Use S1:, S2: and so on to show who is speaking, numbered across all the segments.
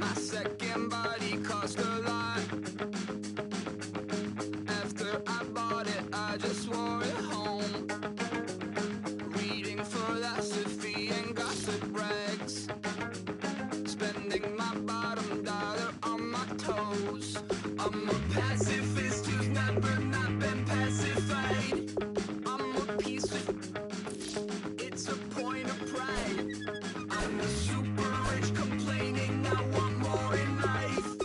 S1: My second body cost a lot. After I bought it, I just wore it home. Reading philosophy and gossip rags. Spending my bottom dollar on my toes. I'm a pacifist who's never not been pacified. I'm a piece of... It's a point of pride. I'm a super rich complaining I want more in life.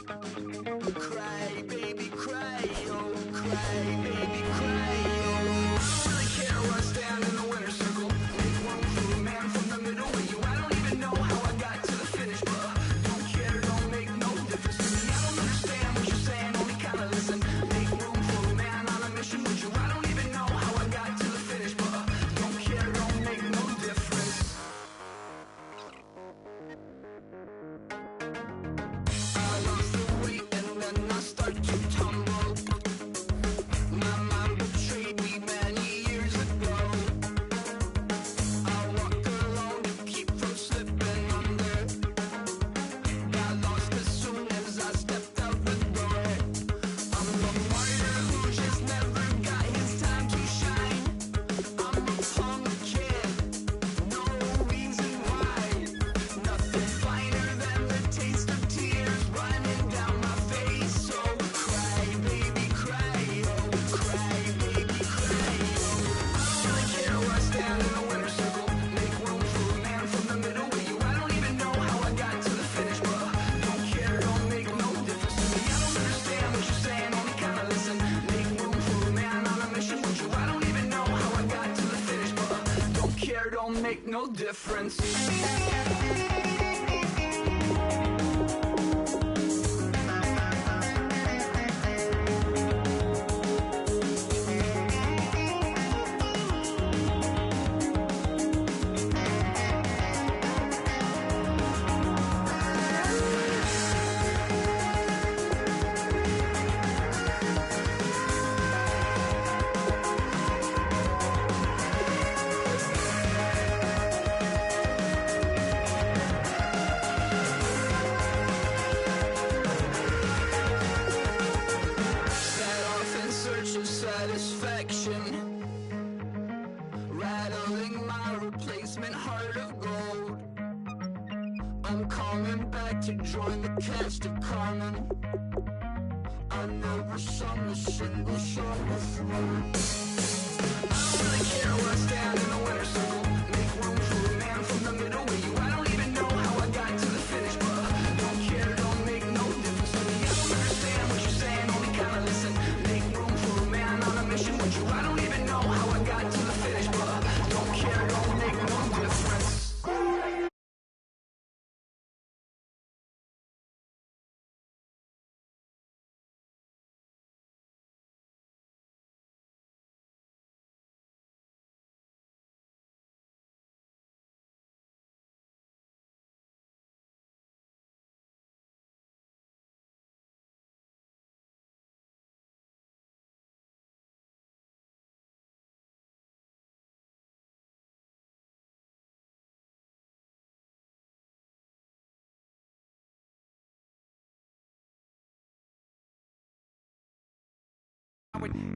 S1: Cry, baby, cry, oh, cry, baby, cry, oh. I don't really care where I stand in the winner's circle. Make room for a man from the middle with you. I don't even know how I got to the finish, but don't care, don't make no difference to me. I don't understand what you're saying, only kinda listen. Make room for a man on a mission with you. I don't even know how I got to the finish, but don't care, don't make no difference. I lost the weight and then I start to tumble. My mind betrayed me many years ago. I walk alone to keep from slipping under. Got lost as soon as I stepped out the door. I'm a martyr who just never got his time to shine. I'm a punk kid, no reason why. Nothing finer than the taste of tears running down my face. So cry, baby, cry, oh, cry, baby, cry, oh. I don't really care where I stand in the winner's circle. Make room for a man from the middle with you. I don't even know how I got to the finish, but don't care, don't make no difference to me. I don't understand what you're saying, only kinda listen. Make room for a man on a mission with you. I don't even know how I got to the finish, but don't care, don't make no difference. Set off in search of satisfaction, rattling my replacement heart of gold. I'm coming back to join the cast of Carmen. I never sung a single song before. I don't really care where I stand in the winner's circle. Make room for a man from the middle with you. I don't even know how I got to the finish, but don't care, don't make no difference to me. I don't understand what you're saying, only kinda listen. Make room for a man on a mission with you. I don't even know how I got to the finish, but don't care, don't make no difference.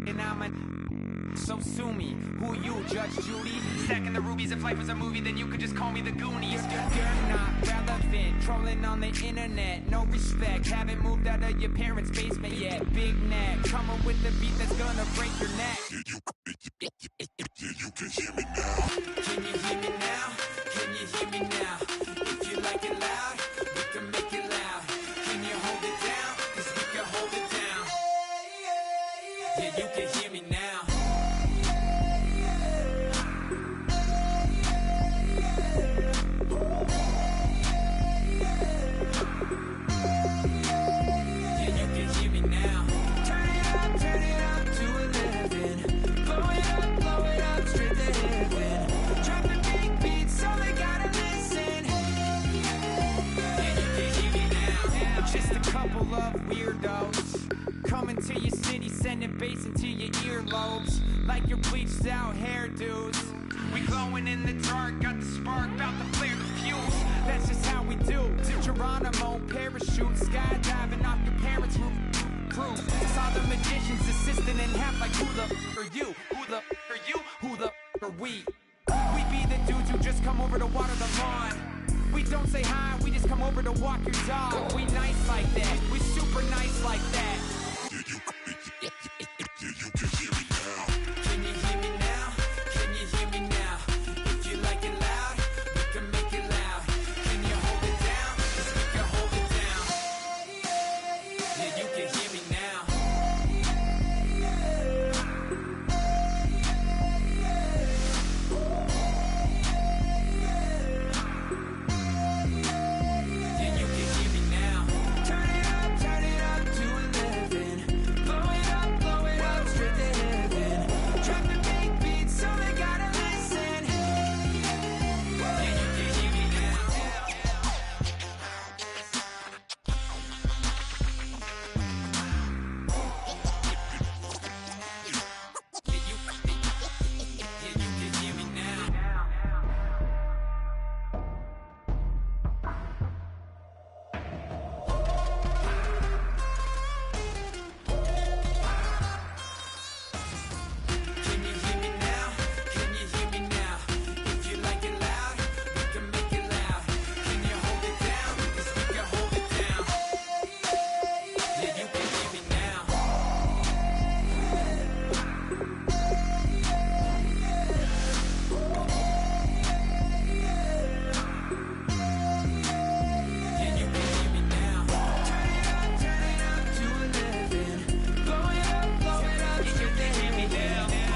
S2: And I'm so sue me. Who you, Judge Judy? Stacking the rubies. If life was a movie, then you could just call me the Goonies. You're not relevant, trolling on the internet. No respect, haven't moved out of your parents' basement yet. Big neck, coming with the beat that's gonna break your neck.
S3: You can hear me now.
S2: Can you hear me now? Can you hear me now? If you like it loud, we can make it loud. Can you hold it down? 'Cause we can hold it down. Yeah, you can hear me now. Yeah, you can hear me now. Turn it up to 11. Blow it up, straight to heaven. Drop the big beats, so they gotta listen. Yeah, you can hear me now. Just a couple of weirdos Coming to your city, sending bass into your earlobes, like your bleached out hairdos. We glowing in the dark, got the spark, about to flare the fuse. That's just how we do. To Geronimo, parachute, skydiving off your parents' roof. Saw the magician's assistant in half, like who the are you? Who the are you? Who the are we? We be the dudes who just come over to water the lawn. We don't say hi, we just come over to walk your dog. We nice like that, we super nice like that. Can you hear me now? Can you hear me now? If you like it loud, we can make it loud. Can you hold it down? 'Cause we can hold it down. Yeah, you can hear me now. Yeah, you can hear me now. Turn it up to 11. Blow it up straight to heaven. Drop the big beat so they gotta listen. Yeah, you can hear me now. Yeah, you can hear me now. Can you hear me now? Can you hear me now? If you like it loud, we can make it loud. Can you hold it down? 'Cause we can hold it down. Yeah, you can hear me now. Yeah, you can hear me now. Turn it up to 11. Blow it up straight to heaven.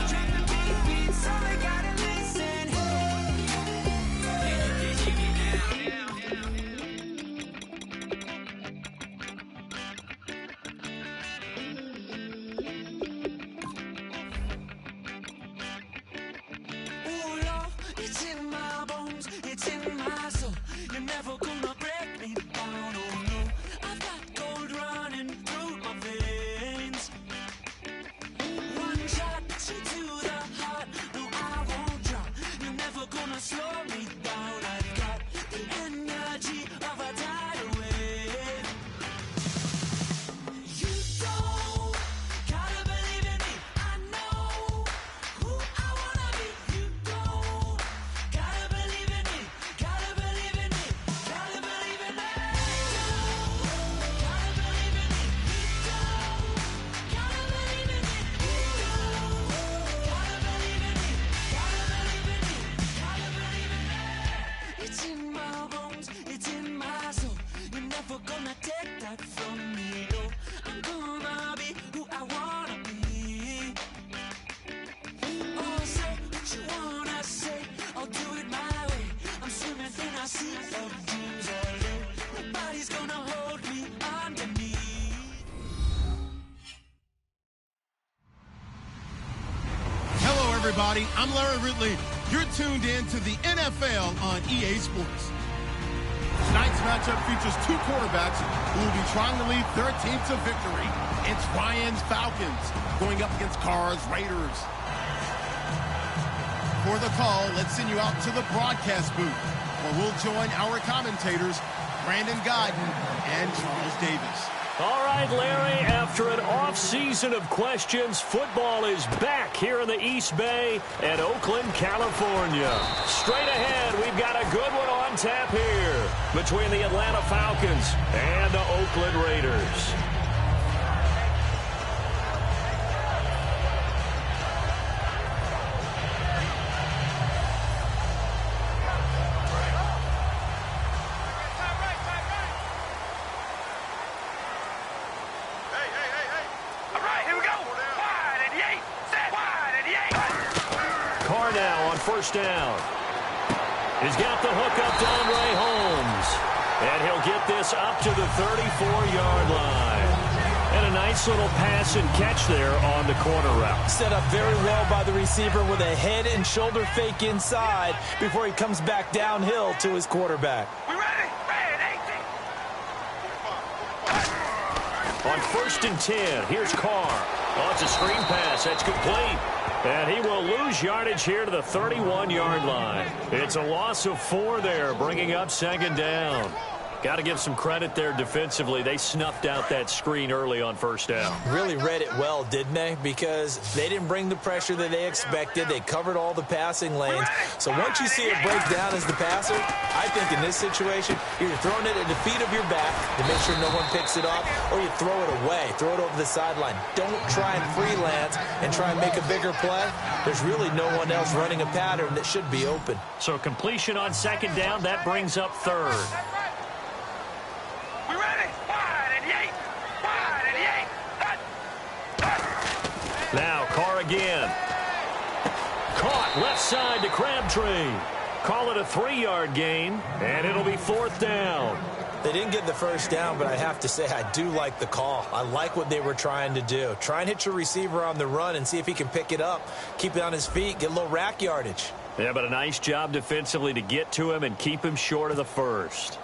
S2: Drop the big beat so they gotta listen. Yeah, you can hear me now. Ooh, Lord, it's in my bones, it's in my soul. You're never gonna break me down, oh no. I've got gold running through my veins. One shot to the heart, no, I won't drop. You're never gonna slow me down. I've got the energy of a tidal wave. You don't gotta believe in me. I know who I wanna be. You don't gotta believe in me. Gotta believe in me. Gotta believe in me. Gotta believe in me. You don't gotta believe in me. You don't gotta believe in me. Gotta believe in me. Gotta believe in me. It's in my bones, it's in my soul. You're never gonna take that from me. No, I'm gonna be who I wanna be. Oh, say what you wanna say, I'll do it my way. I'm swimming in a sea of dreams all day. Nobody's gonna hold me underneath.
S3: Hello, everybody. I'm Larry Ridley. You're tuned in to the NFL on EA Sports. Tonight's matchup features two quarterbacks who will be trying to lead their team to victory. It's Ryan's Falcons going up against Carr's Raiders. For the call, let's send you out to the broadcast booth, where we'll join our commentators, Brandon Godden and Charles Davis.
S4: All right, Larry, after an off-season of questions, football is back here in the East Bay at Oakland, California. Straight ahead, we've got a good one on tap here between the Atlanta Falcons and the Oakland Raiders. Carr now on first down. He's got the hook up to Andre Holmes. And he'll get this up to the 34-yard line. And a nice little pass and catch there on the corner route.
S5: Set up very well by the receiver with a head and shoulder fake inside before he comes back downhill to his quarterback.
S1: We ready?
S4: On 1st and 10, here's Carr. Oh, it's a screen pass. That's complete. And he will lose yardage here to the 31-yard line. It's a loss of 4 there, bringing up 2nd down. Got to give some credit there defensively. They snuffed out that screen early on 1st down.
S5: Really read it well, didn't they? Because they didn't bring the pressure that they expected. They covered all the passing lanes. So once you see it break down as the passer, I think in this situation, you're throwing it at the feet of your back to make sure no one picks it up, or you throw it away, throw it over the sideline. Don't try and freelance and try and make a bigger play. There's really no one else running a pattern that should be open.
S4: So completion on 2nd down, that brings up 3rd. Now Carr again. Caught left side to Crabtree. Call it a 3-yard gain, and it'll be 4th down.
S5: They didn't get the 1st down, but I have to say I do like the call. I like what they were trying to do. Try and hit your receiver on the run and see if he can pick it up, keep it on his feet, get a little rack yardage.
S4: Yeah, but a nice job defensively to get to him and keep him short of the 1st.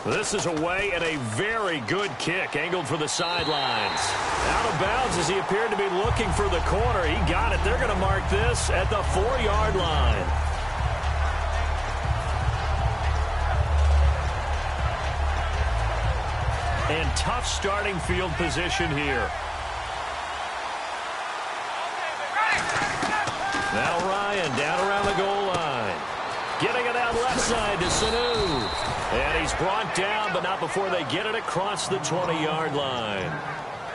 S4: This is away and a very good kick, angled for the sidelines. Out of bounds as he appeared to be looking for the corner. He got it. They're going to mark this at the 4-yard line. And tough starting field position here. Now Ryan down around the goal line. Getting it out left side to Sanu. And he's brought down, but not before they get it across the 20-yard line.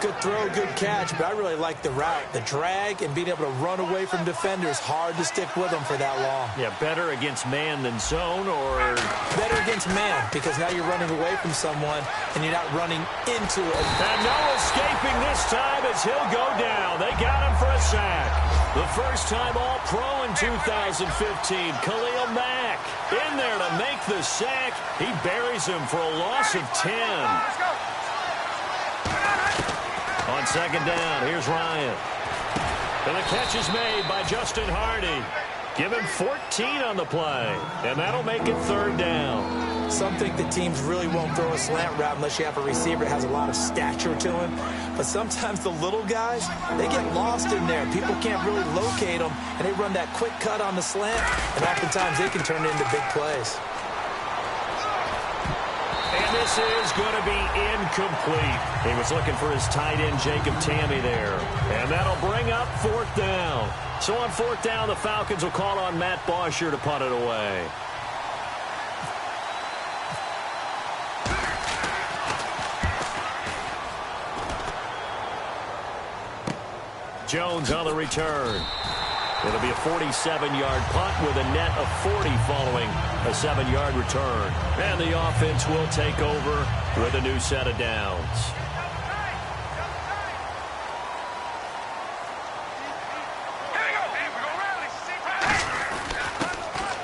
S5: Good throw, good catch, but I really like the route. The drag and being able to run away from defenders, hard to stick with them for that long.
S4: Yeah, better against man than zone, or...
S5: Better against man, because now you're running away from someone, and you're not running into it.
S4: And no escaping this time as he'll go down. They got him for a sack. The first time All-Pro in 2015, Khalil Mack in there to make the sack. He buries him for a loss of 10. On 2nd down, here's Ryan. And the catch is made by Justin Hardy. Give him 14 on the play, and that'll make it 3rd down.
S5: Some think that teams really won't throw a slant route unless you have a receiver that has a lot of stature to him. But sometimes the little guys, they get lost in there. People can't really locate them, and they run that quick cut on the slant, and oftentimes they can turn it into big plays.
S4: And this is going to be incomplete. He was looking for his tight end, Jacob Tammy, there. And that'll bring up 4th down. So on 4th down, the Falcons will call on Matt Bosher to punt it away. Jones on the return. It'll be a 47-yard punt with a net of 40 following a 7-yard return. And the offense will take over with a new set of downs.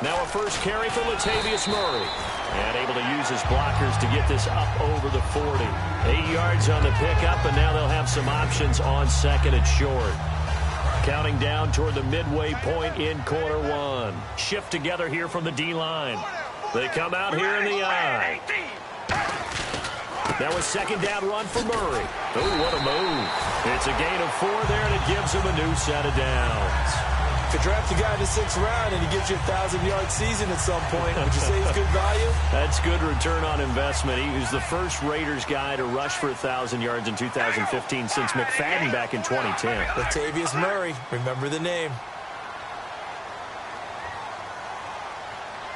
S4: Now a first carry for Latavius Murray. And able to use his blockers to get this up over the 40. 8 yards on the pickup, and now they'll have some options on 2nd and short. Counting down toward the midway point in quarter 1. Shift together here from the D-line. They come out here in the I. Now a 2nd down run for Murray. Oh, what a move. It's a gain of 4 there, and it gives him a new set of downs.
S5: If you draft a guy in the 6th round and he gives you a 1,000-yard season at some point, would you say he's good value?
S4: That's good return on investment. He was the first Raiders guy to rush for 1,000 yards in 2015 since McFadden back in 2010.
S5: Latavius Murray, remember the name.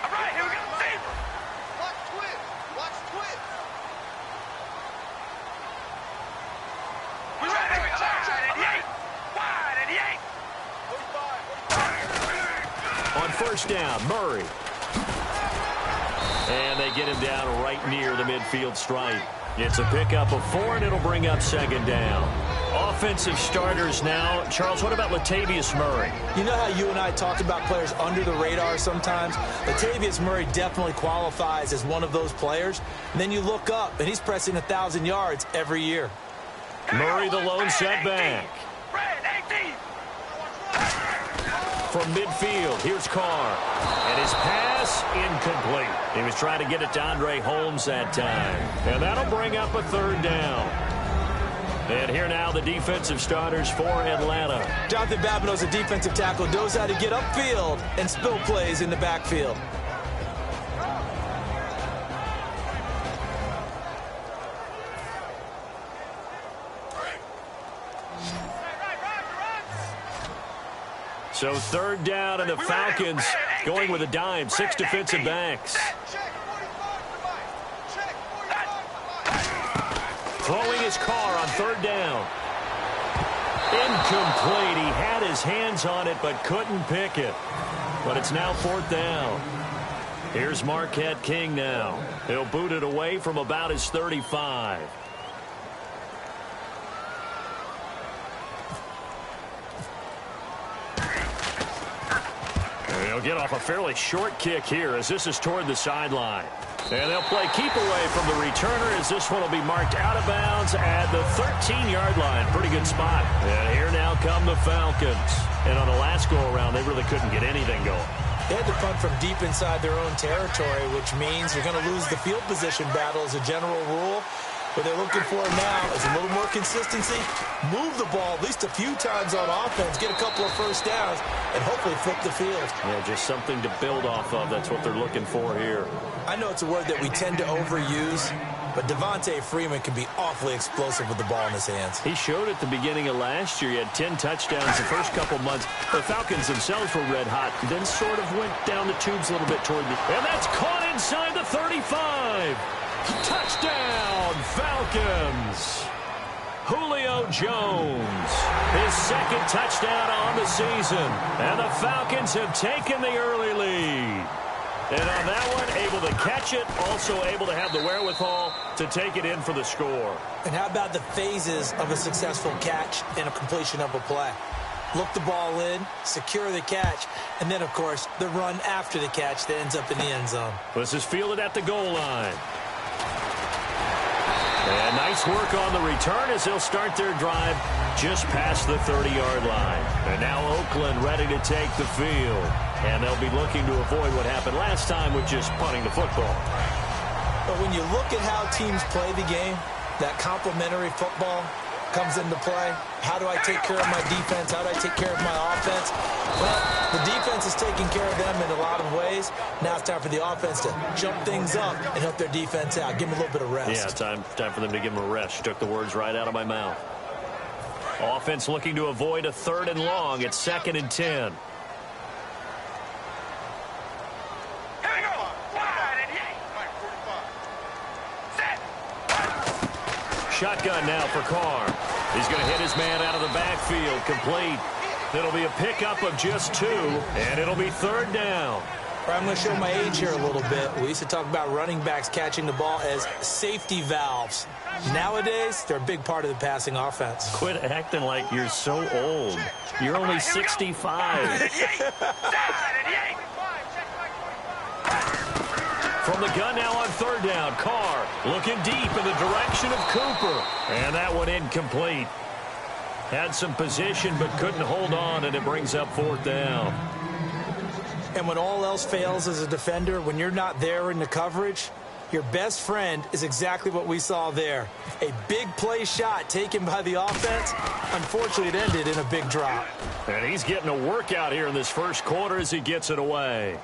S1: All right, here we go. Watch twist. Watch twist. We're ready. Wide at the 8.
S4: On 1st down, Murray. And they get him down right near the midfield stripe. It's a pickup of 4, and it'll bring up 2nd down. Offensive starters now. Charles, what about Latavius Murray?
S5: You know how you and I talked about players under the radar sometimes? Latavius Murray definitely qualifies as one of those players. And then you look up, and he's pressing 1,000 yards every year.
S4: Murray, the lone setback. from midfield. Here's Carr. And his pass incomplete. He was trying to get it to Andre Holmes that time. And that'll bring up a third down. And here now the defensive starters for Atlanta.
S5: Jonathan Babineau's a defensive tackle, knows how to get upfield and spill plays in the backfield.
S4: So third down, and the Falcons going with a dime. 6 defensive backs. Throwing his car on third down. Incomplete. He had his hands on it but couldn't pick it. But it's now fourth down. Here's Marquette King now. He'll boot it away from about his 35. He'll get off a fairly short kick here as this is toward the sideline. And they'll play keep away from the returner as this one will be marked out of bounds at the 13-yard line. Pretty good spot. And here now come the Falcons. And on the last go-around, they really couldn't get anything going.
S5: They had to punt from deep inside their own territory, which means you're going to lose the field position battle as a general rule. What they're looking for now is a little more consistency, move the ball at least a few times on offense, get a couple of first downs, and hopefully flip the field.
S4: Yeah, just something to build off of. That's what they're looking for here.
S5: I know it's a word that we tend to overuse, but Devontae Freeman can be awfully explosive with the ball in his hands.
S4: He showed at the beginning of last year. He had 10 touchdowns the first couple months. The Falcons themselves were red hot, then sort of went down the tubes a little bit toward the... And that's caught inside the 35. Touchdown, Falcons. Julio Jones, his second touchdown on the season. And the Falcons have taken the early lead. And on that one, able to catch it, also able to have the wherewithal to take it in for the score.
S5: And how about the phases of a successful catch and a completion of a play? Look the ball in, secure the catch, and then, of course, the run after the catch that ends up in the end zone.
S4: This is fielded at the goal line. And nice work on the return as they'll start their drive just past the 30-yard line. And now Oakland ready to take the field. And they'll be looking to avoid what happened last time with just punting the football.
S5: But when you look at how teams play the game, that complementary football comes into play. How do I take care of my defense? How do I take care of my offense? Well, the defense is taking care of them in a lot of ways. Now it's time for the offense to jump things up and help their defense out. Give them a little bit of rest.
S4: Yeah, time for them to give them a rest. You took the words right out of my mouth. Offense looking to avoid a 3rd and long. It's 2nd and 10. Shotgun now for Carr. He's going to hit his man out of the backfield. Complete. It'll be a pickup of just 2, and it'll be 3rd down.
S5: I'm going to show my age here a little bit. We used to talk about running backs catching the ball as safety valves. Nowadays, they're a big part of the passing offense.
S4: Quit acting like you're so old. You're only 65. From the gun now on 3rd down, Carr looking deep in the direction of Cooper. And that one incomplete. Had some position but couldn't hold on, and it brings up 4th down.
S5: And when all else fails as a defender, when you're not there in the coverage, your best friend is exactly what we saw there. A big play shot taken by the offense. Unfortunately, it ended in a big drop.
S4: And he's getting a workout here in this first quarter as he gets it away.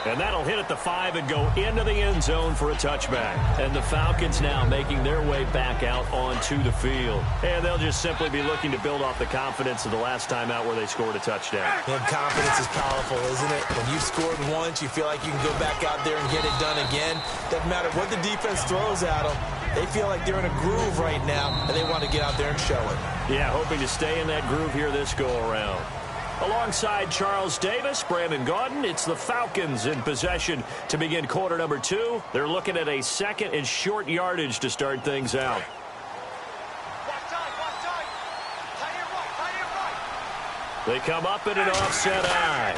S4: And that'll hit at the 5 and go into the end zone for a touchback. And the Falcons now making their way back out onto the field. And they'll just simply be looking to build off the confidence of the last time out where they scored a touchdown.
S5: And confidence is powerful, isn't it? When you've scored once, you feel like you can go back out there and get it done again. Doesn't matter what the defense throws at them. They feel like they're in a groove right now, and they want to get out there and show it.
S4: Yeah, hoping to stay in that groove here this go-around. Alongside Charles Davis, Brandon Gaudin, it's the Falcons in possession to begin quarter number 2. They're looking at a 2nd and short yardage to start things out. They come up in an offset eye.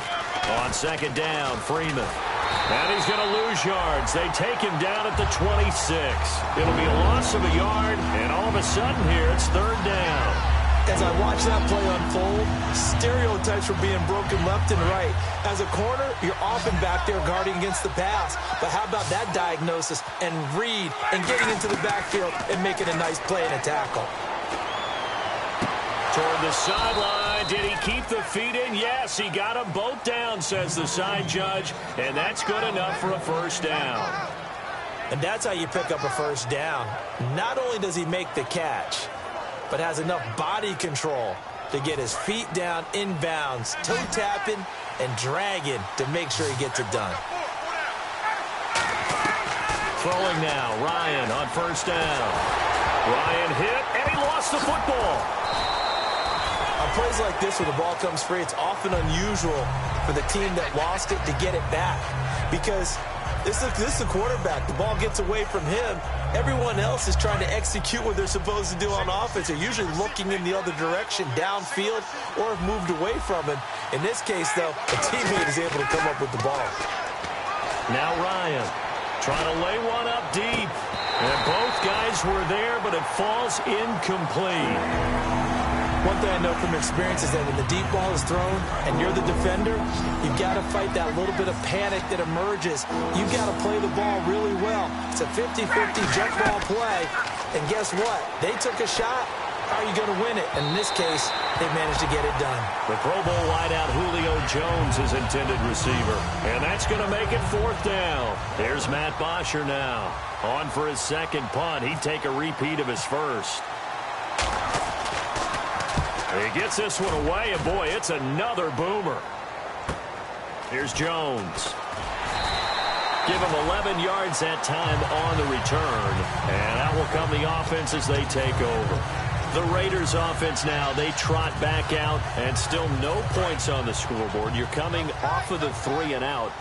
S4: On 2nd down, Freeman. And he's going to lose yards. They take him down at the 26. It'll be a loss of a yard, and all of a sudden here it's 3rd down.
S5: As I watch that play unfold, stereotypes were being broken left and right. As a corner, you're often back there guarding against the pass. But how about that diagnosis and read and getting into the backfield and making a nice play and a tackle?
S4: Toward the sideline. Did he keep the feet in? Yes, he got them both down, says the side judge. And that's good enough for a first down.
S5: And that's how you pick up a first down. Not only does he make the catch, but has enough body control to get his feet down inbounds, toe tapping and dragging to make sure he gets it done.
S4: Throwing now, Ryan on first down. Ryan hit, and he lost the football.
S5: On plays like this where the ball comes free, it's often unusual for the team that lost it to get it back because this is the quarterback. The ball gets away from him. Everyone else is trying to execute what they're supposed to do on offense. They're usually looking in the other direction, downfield, or have moved away from him. In this case, though, a teammate is able to come up with the ball.
S4: Now Ryan trying to lay one up deep. And both guys were there, but it falls incomplete.
S5: One thing I know from experience is that when the deep ball is thrown and you're the defender, you've got to fight that little bit of panic that emerges. You've got to play the ball really well. It's a 50-50 jump ball play. And guess what? They took a shot. How are you going to win it? And in this case, they managed to get it done.
S4: The Pro Bowl wideout Julio Jones is intended receiver. And that's going to make it fourth down. There's Matt Bosher now. On for his second punt. He'd take a repeat of his first. He gets this one away, and boy, it's another boomer. Here's Jones. Give him 11 yards that time on the return. And out will come the offense as they take over. The Raiders offense now, they trot back out, and still no points on the scoreboard. You're coming off of the 3 and out.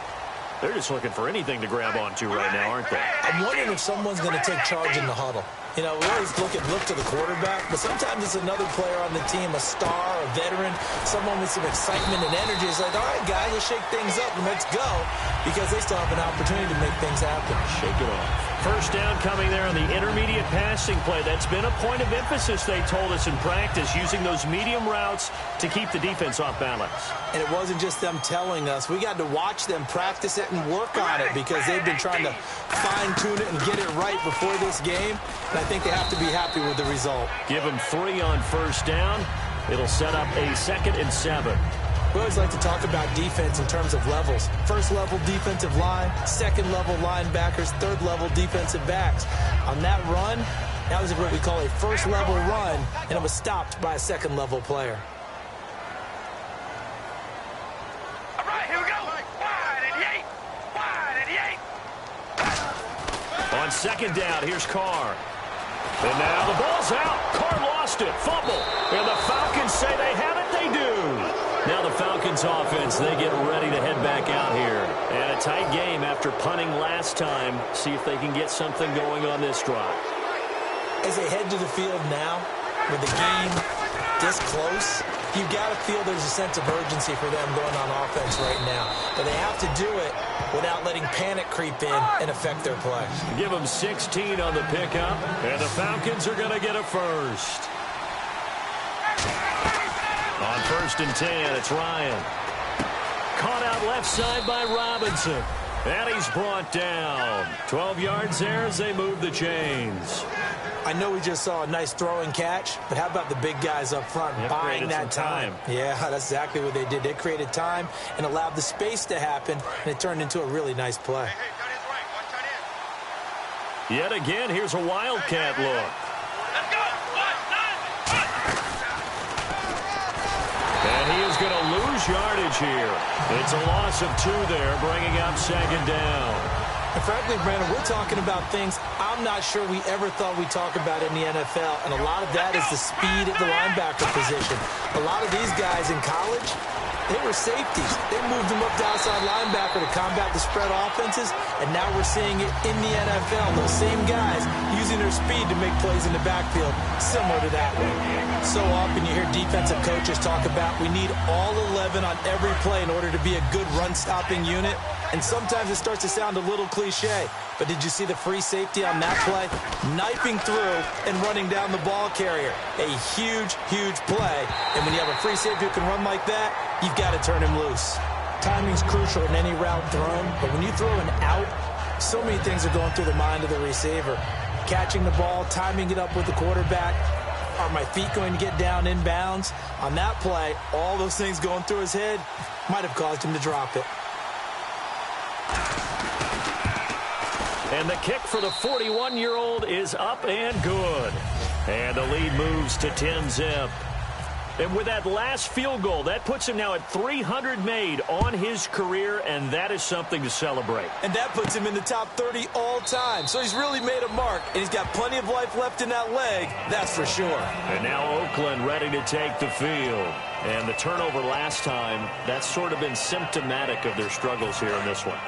S4: They're just looking for anything to grab onto right now, aren't they?
S5: I'm wondering if someone's going to take charge in the huddle. You know, we always look to the quarterback, but sometimes it's another player on the team, a star, a veteran, someone with some excitement and energy. It's like, all right, guys, let's shake things up and let's go, because they still have an opportunity to make things happen.
S4: Shake it off. First down coming there on the intermediate passing play. That's been a point of emphasis, they told us in practice, using those medium routes to keep the defense off balance.
S5: And it wasn't just them telling us. We got to watch them practice it and work on it because they've been trying to fine-tune it and get it right before this game. And I think they have to be happy with the result.
S4: Give them 3 on first down. It'll set up a 2nd and 7.
S5: We always like to talk about defense in terms of levels. First level defensive line, second level linebackers, third level defensive backs. On that run, that was what we call a first level run, and it was stopped by a second level player.
S1: All right, here we go. Wide and 8.
S4: On second down, here's Carr. And now the ball's out. Carr lost it. Fumble. And the Falcons say they have it. They do. Now the Falcons offense, they get ready to head back out here. And a tight game after punting last time. See if they can get something going on this drive.
S5: As they head to the field now, with the game this close, you've got to feel there's a sense of urgency for them going on offense right now. But they have to do it without letting panic creep in and affect their play.
S4: Give them 16 on the pickup, and the Falcons are going to get a first. On 1st and 10, it's Ryan. Caught out left side by Robinson. And he's brought down. 12 yards there as they move the chains.
S5: I know we just saw a nice throwing catch, but how about the big guys up front buying that time? Yeah, that's exactly what they did. They created time and allowed the space to happen, and it turned into a really nice play.
S4: Yet again, here's a Wildcat look. And he is going to lose yardage here. It's a loss of 2 there, bringing up 2nd down.
S5: And frankly, Brandon, we're talking about things I'm not sure we ever thought we'd talk about in the NFL, and a lot of that is the speed at the linebacker position. A lot of these guys in college, They were safeties. They moved them up to outside linebacker to combat the spread offenses, and now we're seeing it in the NFL. Those same guys using their speed to make plays in the backfield, similar to that one. So often you hear defensive coaches talk about we need all 11 on every play in order to be a good run-stopping unit, and sometimes it starts to sound a little cliche. But did you see the free safety on that play? Knifing through and running down the ball carrier. A huge, huge play. And when you have a free safety who can run like that, you've got to turn him loose. Timing's crucial in any route thrown, but when you throw an out, so many things are going through the mind of the receiver. Catching the ball, timing it up with the quarterback. Are my feet going to get down in bounds? On that play, all those things going through his head might have caused him to drop it.
S4: And the kick for the 41-year-old is up and good. And the lead moves to 10-zip. And with that last field goal, that puts him now at 300 made on his career, and that is something to celebrate.
S5: And that puts him in the top 30 all time. So he's really made a mark, and he's got plenty of life left in that leg, that's for sure.
S4: And now Oakland ready to take the field. And the turnover last time, that's sort of been symptomatic of their struggles here in this one.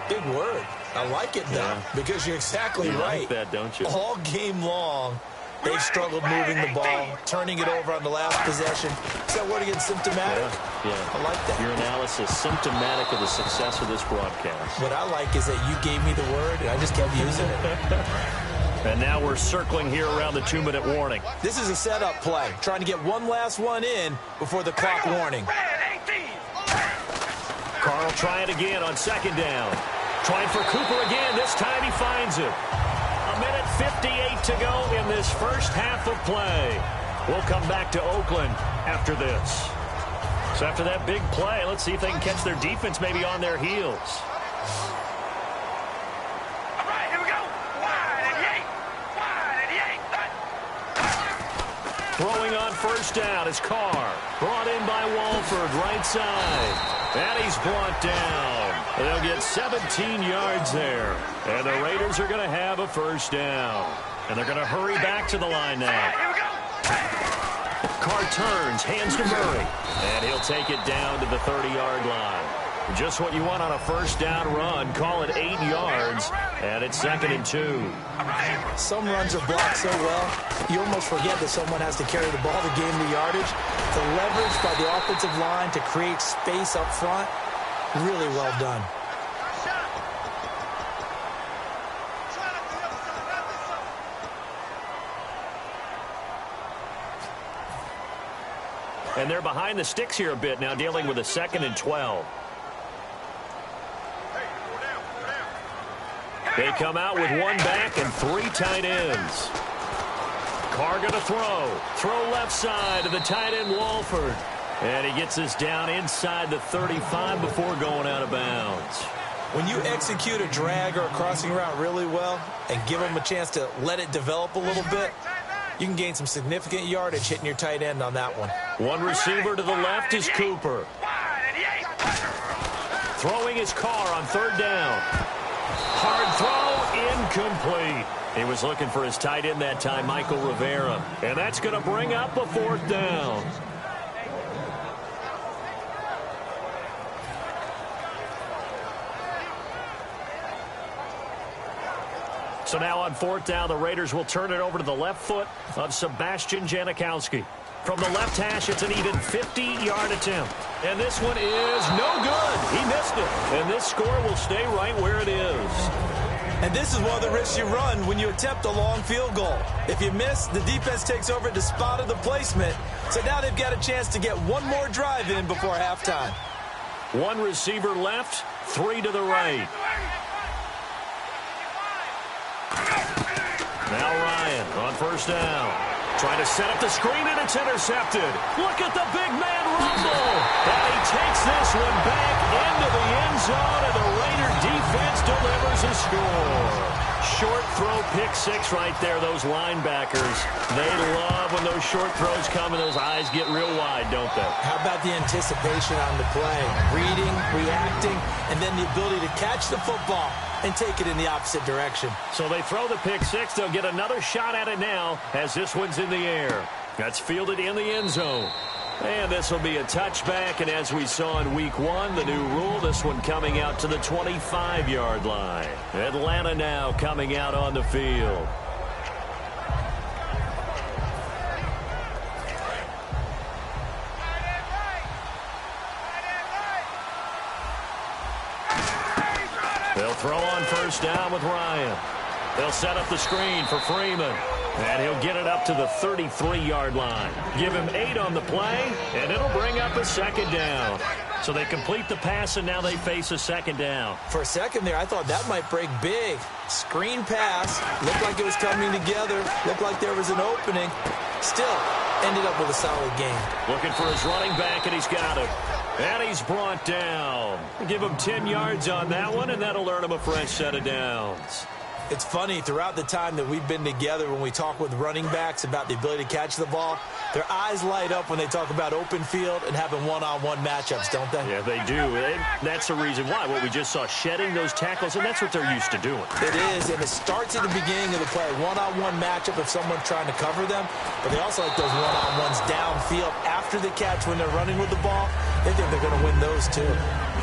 S5: Big word. I like it, though, because you're exactly right.
S4: Like that, don't you?
S5: All game long, they've struggled moving the ball, turning it over on the last possession. Is that word again, symptomatic?
S4: Yeah.
S5: I like that.
S4: Your analysis, symptomatic of the success of this broadcast.
S5: What I like is that you gave me the word, and I just kept using it.
S4: And now we're circling here around the 2-minute warning.
S5: This is a setup play, trying to get one last one in before the clock warning.
S4: Carl try it again on second down. Trying for Cooper again. This time he finds him. 1:58 to go in this first half of play. We'll come back to Oakland after this. So after that big play, let's see if they can catch their defense maybe on their heels.
S1: All right, here we go. Wide and
S4: Throwing on first down is Carr. Brought in by Walford, right side. And he's brought down. They'll get 17 yards there. And the Raiders are going to have a first down. And they're going to hurry back to the line now. Carr turns, hands to Murray. And he'll take it down to the 30-yard line. Just what you want on a first down run. Call it 8 yards. And it's 2nd and 2.
S5: Some runs are blocked so well, you almost forget that someone has to carry the ball to gain the yardage. The leverage by the offensive line to create space up front, really well done.
S4: And they're behind the sticks here a bit now, dealing with a 2nd and 12. They come out with one back and 3 tight ends. Carr going to throw. Throw left side to the tight end, Walford. And he gets this down inside the 35 before going out of bounds.
S5: When you execute a drag or a crossing route really well and give them a chance to let it develop a little bit, you can gain some significant yardage hitting your tight end on that one.
S4: One receiver to the left is Cooper. Throwing his Carr on 3rd down. Hard throw, incomplete. He was looking for his tight end that time, Michael Rivera. And that's going to bring up a 4th down. So now on 4th down, the Raiders will turn it over to the left foot of Sebastian Janikowski. From the left hash, it's an even 50-yard attempt. And this one is no good. He missed it. And this score will stay right where it is.
S5: And this is one of the risks you run when you attempt a long field goal. If you miss, the defense takes over the spot of the placement. So now they've got a chance to get one more drive in before halftime.
S4: One receiver left, 3 to the right. Now Ryan on first down. Trying to set up the screen, and it's intercepted. Look at the big man rumble. And he takes this one back into the end zone, and the Raider defense delivers a score. Short throw, pick 6 right there. Those linebackers, they love when those short throws come and those eyes get real wide, don't they?
S5: How about the anticipation on the play? Reading, reacting, and then the ability to catch the football and take it in the opposite direction.
S4: So they throw the pick 6. They'll get another shot at it now as this one's in the air. That's fielded in the end zone. And this will be a touchback, and as we saw in week 1, the new rule, this one coming out to the 25-yard line. Atlanta now coming out on the field. They'll throw on first down with Ryan. They'll set up the screen for Freeman. And he'll get it up to the 33-yard line. Give him 8 on the play, and it'll bring up a second down. So they complete the pass, and now they face a second down.
S5: For a second there, I thought that might break big. Screen pass. Looked like it was coming together. Looked like there was an opening. Still, ended up with a solid game.
S4: Looking for his running back, and he's got it. And he's brought down. Give him 10 yards on that one, and that'll earn him a fresh set of downs.
S5: It's funny, throughout the time that we've been together, when we talk with running backs about the ability to catch the ball, their eyes light up when they talk about open field and having one-on-one matchups, don't they?
S4: Yeah, they do. And that's the reason why. What we just saw, shedding those tackles, and that's what they're used to doing.
S5: It is, and it starts at the beginning of the play. One-on-one matchup if someone's trying to cover them, but they also like those one-on-ones downfield after the catch when they're running with the ball. They think they're going to win those too.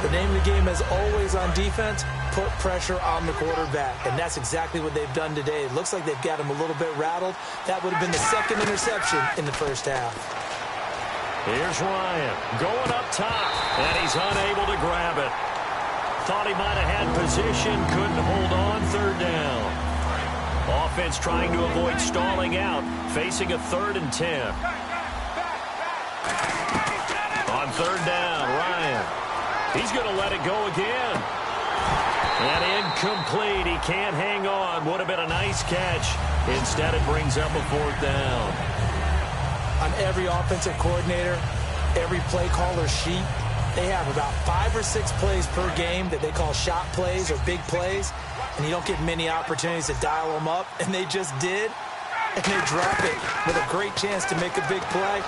S5: The name of the game is always on defense, put pressure on the quarterback, and that's exactly what they've done today. It looks like they've got him a little bit rattled. That would have been the second interception in the first half.
S4: Here's Ryan going up top, and he's unable to grab it. Thought he might have had position, couldn't hold on, third down. Offense trying to avoid stalling out, facing a 3rd and 10. On third down, Ryan. He's going to let it go again. And incomplete. He can't hang on. Would have been a nice catch. Instead, it brings up a 4th down.
S5: On every offensive coordinator, every play caller sheet, they have about 5 or 6 plays per game that they call shot plays or big plays, and you don't get many opportunities to dial them up, and they just did, and they drop it with a great chance to make a big play.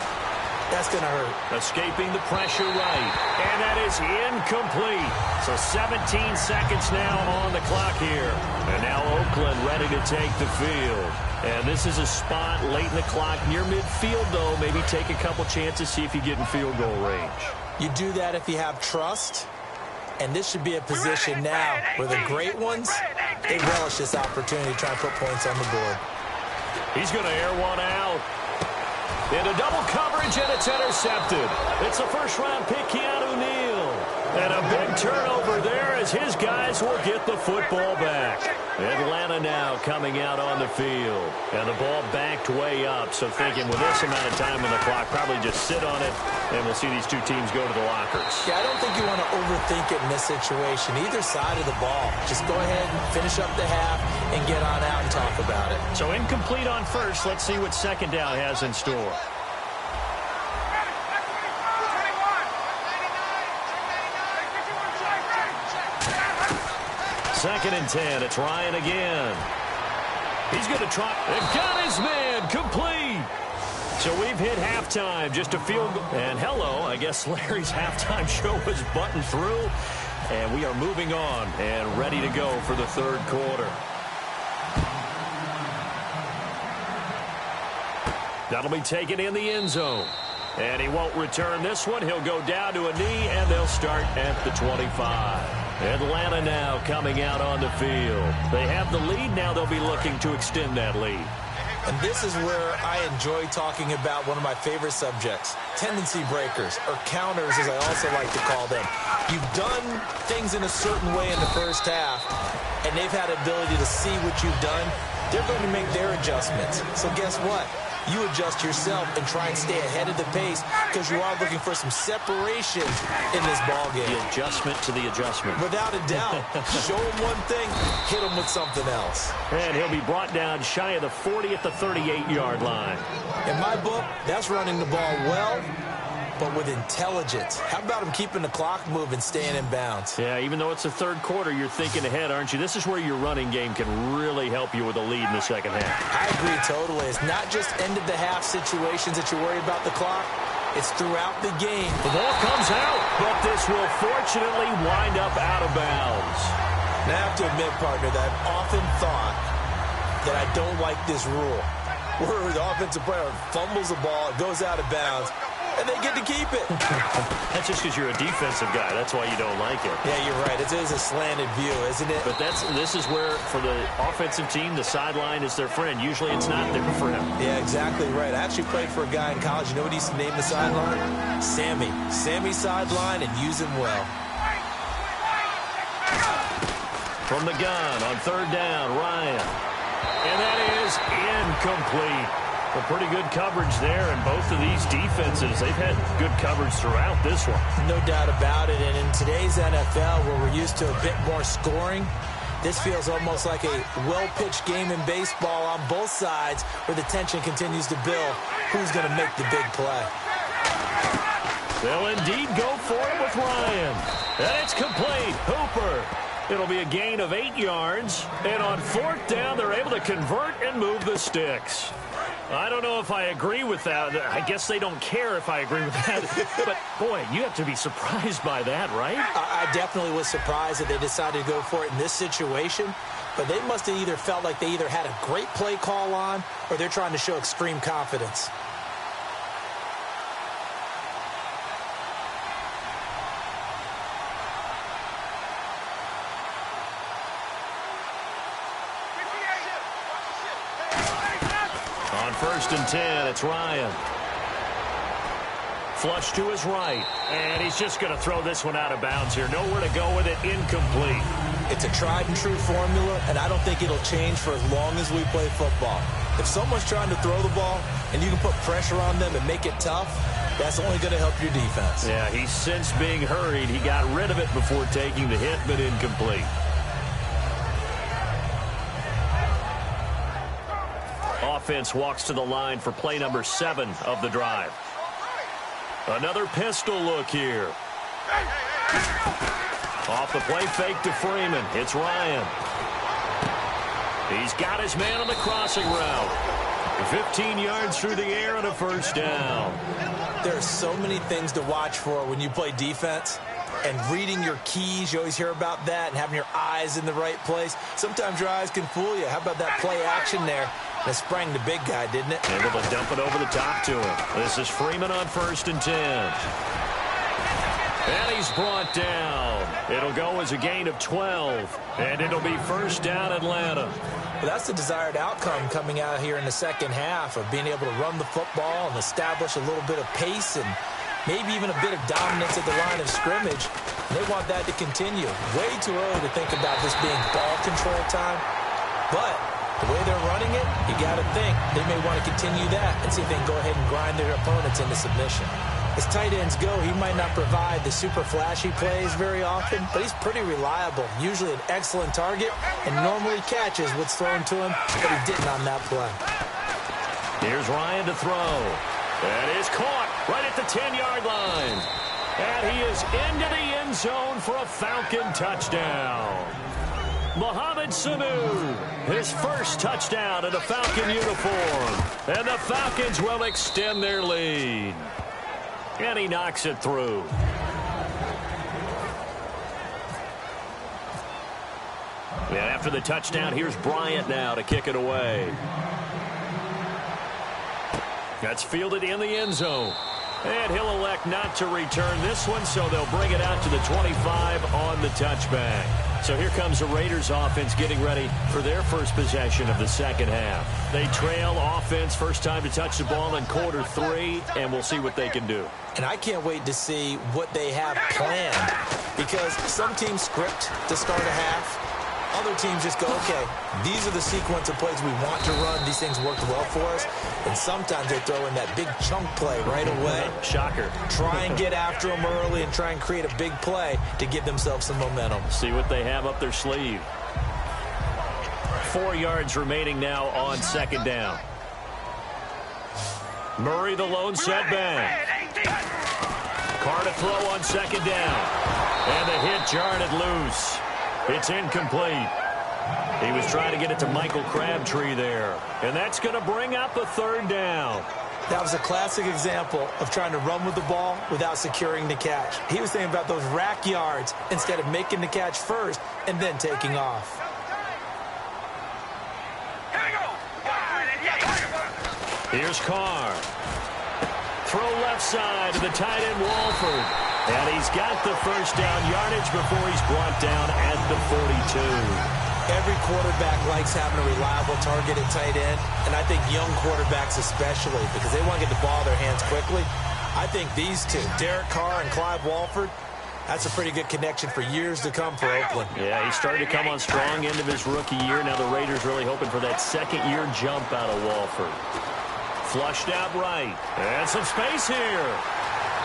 S5: That's going to hurt.
S4: Escaping the pressure right. And that is incomplete. So 17 seconds now on the clock here. And now Oakland ready to take the field. And this is a spot late in the clock near midfield, though. Maybe take a couple chances, see if you get in field goal range.
S5: You do that if you have trust. And this should be a position now where the great ones, they relish this opportunity to try and put points on the board.
S4: He's going to air one out. Into double coverage, and it's intercepted. It's a first-round pick, Keanu Neal. And a big turnover there as his guys will get the football back. Atlanta now coming out on the field. And the ball backed way up, so thinking with this amount of time on the clock, probably just sit on it, and we'll see these two teams go to the lockers.
S5: Yeah, I don't think you want to overthink it in this situation, either side of the ball. Just go ahead and finish up the half and get on out and talk about it.
S4: So incomplete on first. Let's see what second down has in store. Second and 10. It's Ryan again. He's going to try. And got his man. Complete. So we've hit halftime. Just a field goal. And hello, I guess Larry's halftime show was buttoned through. And we are moving on and ready to go for the third quarter. That'll be taken in the end zone. And he won't return this one. He'll go down to a knee, and they'll start at the 25. Atlanta now coming out on the field. They have the lead. Now they'll be looking to extend that lead.
S5: And this is where I enjoy talking about one of my favorite subjects, tendency breakers, or counters as I also like to call them. You've done things in a certain way in the first half, and they've had ability to see what you've done. They're going to make their adjustments. So guess what? You adjust yourself and try and stay ahead of the pace because you are looking for some separation in this ball game.
S4: The adjustment to the adjustment.
S5: Without a doubt. Show him one thing, hit him with something else.
S4: And he'll be brought down shy of the 40 at the 38-yard line.
S5: In my book, that's running the ball well, but with intelligence. How about him keeping the clock moving, staying in bounds?
S4: Yeah, even though it's the third quarter, you're thinking ahead, aren't you? This is where your running game can really help you with a lead in the second half.
S5: I agree totally. It's not just end-of-the-half situations that you worry about the clock. It's throughout the game.
S4: The ball comes out, but this will fortunately wind up out of bounds.
S5: Now, I have to admit, partner, that I've often thought that I don't like this rule, where the offensive player fumbles the ball, it goes out of bounds, and they get to keep it.
S4: That's just because you're a defensive guy. That's why you don't like it.
S5: Yeah, you're right. It is a slanted view, isn't it?
S4: But this is where, for the offensive team, the sideline is their friend. Usually it's not there for him.
S5: Yeah, exactly right. I actually played for a guy in college. You know what he used to name the sideline? Sammy. Sammy sideline, and use him well.
S4: From the gun on third down, Ryan. And that is incomplete. A pretty good coverage there, and both of these defenses, they've had good coverage throughout this one.
S5: No doubt about it, and in today's NFL, where we're used to a bit more scoring, this feels almost like a well-pitched game in baseball on both sides where the tension continues to build. Who's going to make the big play?
S4: They'll indeed go for it with Ryan. And it's complete. Hooper. It'll be a gain of 8 yards. And on fourth down, they're able to convert and move the sticks. I don't know if I agree with that. I guess they don't care if I agree with that. But, boy, you have to be surprised by that, right?
S5: I definitely was surprised that they decided to go for it in this situation. But they must have either felt like they either had a great play call on or they're trying to show extreme confidence.
S4: On 1st and 10, it's Ryan. Flush to his right. And he's just going to throw this one out of bounds here. Nowhere to go with it. Incomplete.
S5: It's a tried-and-true formula, and I don't think it'll change for as long as we play football. If someone's trying to throw the ball and you can put pressure on them and make it tough, that's only going to help your defense.
S4: Yeah, he's since being hurried. He got rid of it before taking the hit, but incomplete. Offense walks to the line for play number 7 of the drive. Another pistol look here. Off the play fake to Freeman. It's Ryan. He's got his man on the crossing route. 15 yards through the air and a first down.
S5: There are so many things to watch for when you play defense. And reading your keys, you always hear about that, and having your eyes in the right place. Sometimes your eyes can fool you. How about that play action there? That sprang the big guy, didn't it?
S4: Able to dump it over the top to him. This is Freeman on 1st and 10. And he's brought down. It'll go as a gain of 12. And it'll be first down Atlanta.
S5: Well, that's the desired outcome coming out here in the second half of being able to run the football and establish a little bit of pace and maybe even a bit of dominance at the line of scrimmage. And they want that to continue. Way too early to think about this being ball control time. But the way they're running it, you got to think they may want to continue that and see if they can go ahead and grind their opponents into submission. As tight ends go, he might not provide the super flashy plays very often, but he's pretty reliable, usually an excellent target, and normally catches what's thrown to him, but he didn't on that play.
S4: Here's Ryan to throw. That is caught right at the 10-yard line. And he is into the end zone for a Falcon touchdown. Mohamed Sanu, his first touchdown in a Falcon uniform. And the Falcons will extend their lead. And he knocks it through. And after the touchdown, here's Bryant now to kick it away. That's fielded in the end zone. And he'll elect not to return this one, so they'll bring it out to the 25 on the touchback. So here comes the Raiders offense getting ready for their first possession of the second half. They trail offense, first time to touch the ball in quarter 3, and we'll see what they can do.
S5: And I can't wait to see what they have planned, because some teams script to start a half. Other teams just go, okay, these are the sequence of plays we want to run. These things worked well for us. And sometimes they throw in that big chunk play right away.
S4: Shocker.
S5: Try and get after them early and try and create a big play to give themselves some momentum.
S4: See what they have up their sleeve. 4 yards remaining now on second down. Murray the lone setback. Carr to throw on second down. And the hit jarred it loose. It's incomplete. He was trying to get it to Michael Crabtree there. And that's going to bring up a third down.
S5: That was a classic example of trying to run with the ball without securing the catch. He was thinking about those rack yards instead of making the catch first and then taking off.
S4: Here's Carr. Throw left side to the tight end, Walford. And he's got the first down yardage before he's brought down at the 42.
S5: Every quarterback likes having a reliable target at tight end, and I think young quarterbacks especially, because they want to get the ball in their hands quickly. I think these two, Derek Carr and Clive Walford, that's a pretty good connection for years to come for Oakland.
S4: Yeah, he started to come on strong end of his rookie year. Now the Raiders really hoping for that second-year jump out of Walford. Flushed out right. And some space here.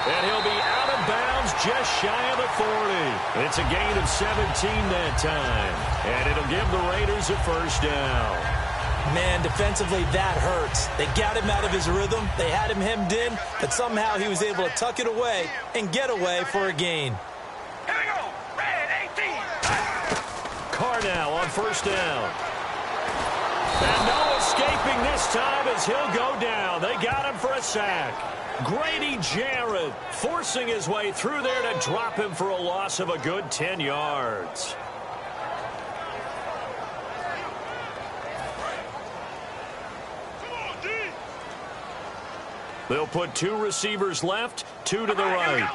S4: And he'll be out of bounds just shy of the 40. It's a gain of 17 that time. And it'll give the Raiders a first down.
S5: Man, defensively, that hurts. They got him out of his rhythm. They had him hemmed in, but somehow he was able to tuck it away and get away for a gain.
S1: Here we go. Red 18.
S4: Carr now on first down. And no escaping this time as he'll go down. They got him for a sack. Grady Jarrett forcing his way through there to drop him for a loss of a good 10 yards. They'll put two receivers left, two to the right.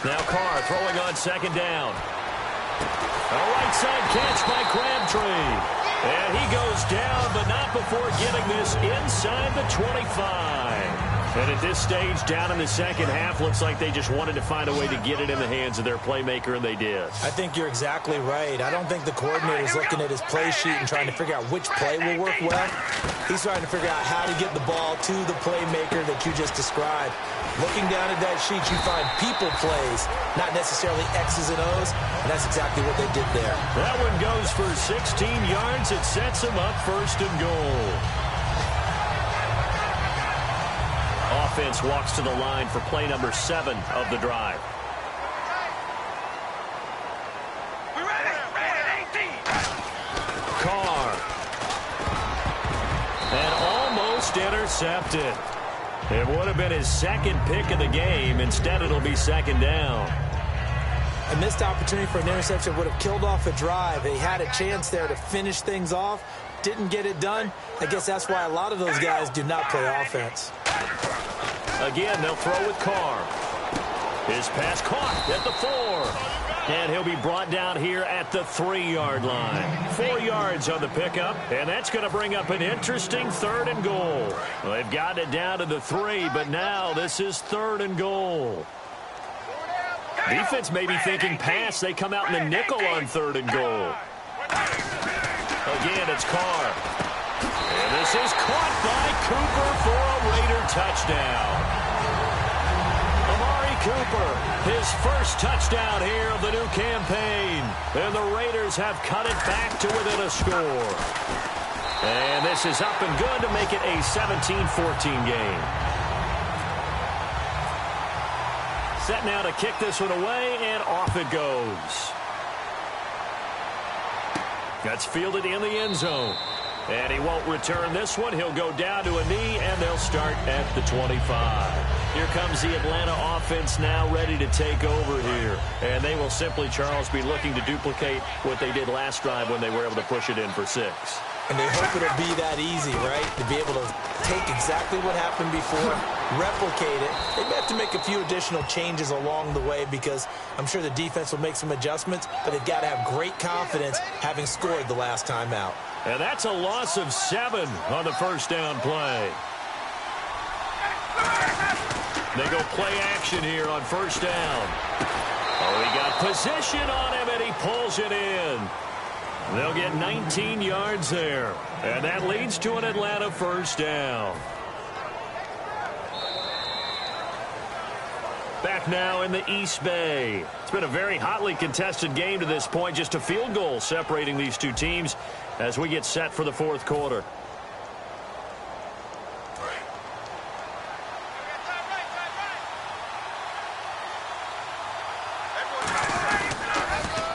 S4: Now Carr throwing on second down. A right side catch by Crabtree. And he goes down, but not before getting this inside the 25. And at this stage, down in the second half, looks like they just wanted to find a way to get it in the hands of their playmaker, and they did.
S5: I think you're exactly right. I don't think the coordinator's looking at his play sheet and trying to figure out which play will work well. He's trying to figure out how to get the ball to the playmaker that you just described. Looking down at that sheet, you find people plays, not necessarily X's and O's, and that's exactly what they did there.
S4: That one goes for 16 yards. It sets him up first and goal. Offense walks to the line for play number 7 of the drive.
S1: We're ready. Red 18.
S4: Carr. And almost intercepted. It would have been his second pick of the game. Instead, it'll be second down.
S5: A missed opportunity for an interception would have killed off a drive. They had a chance there to finish things off. Didn't get it done. I guess that's why a lot of those guys do not play offense.
S4: Again, they'll throw with Carr. His pass caught at the 4. And he'll be brought down here at the 3-yard line. 4 yards on the pickup, and that's going to bring up an interesting third and goal. Well, they've got it down to the 3, but now this is third and goal. Defense may be thinking pass. They come out in the nickel on third and goal. Again, it's Carr. And this is caught by Cooper for a Raider touchdown. Amari Cooper, his first touchdown here of the new campaign. And the Raiders have cut it back to within a score. And this is up and good to make it a 17-14 game. Set now to kick this one away, and off it goes. That's fielded in the end zone. And he won't return this one. He'll go down to a knee, and they'll start at the 25. Here comes the Atlanta offense now ready to take over here. And they will simply, Charles, be looking to duplicate what they did last drive when they were able to push it in for 6.
S5: And they hope it'll be that easy, right? To be able to take exactly what happened before, replicate it. They may have to make a few additional changes along the way because I'm sure the defense will make some adjustments, but they've got to have great confidence having scored the last time out.
S4: And that's a loss of 7 on the first down play. They go play action here on first down. Oh, he got position on him, and he pulls it in. They'll get 19 yards there. And that leads to an Atlanta first down. Back now in the East Bay. It's been a very hotly contested game to this point. Just a field goal separating these two teams as we get set for the fourth quarter.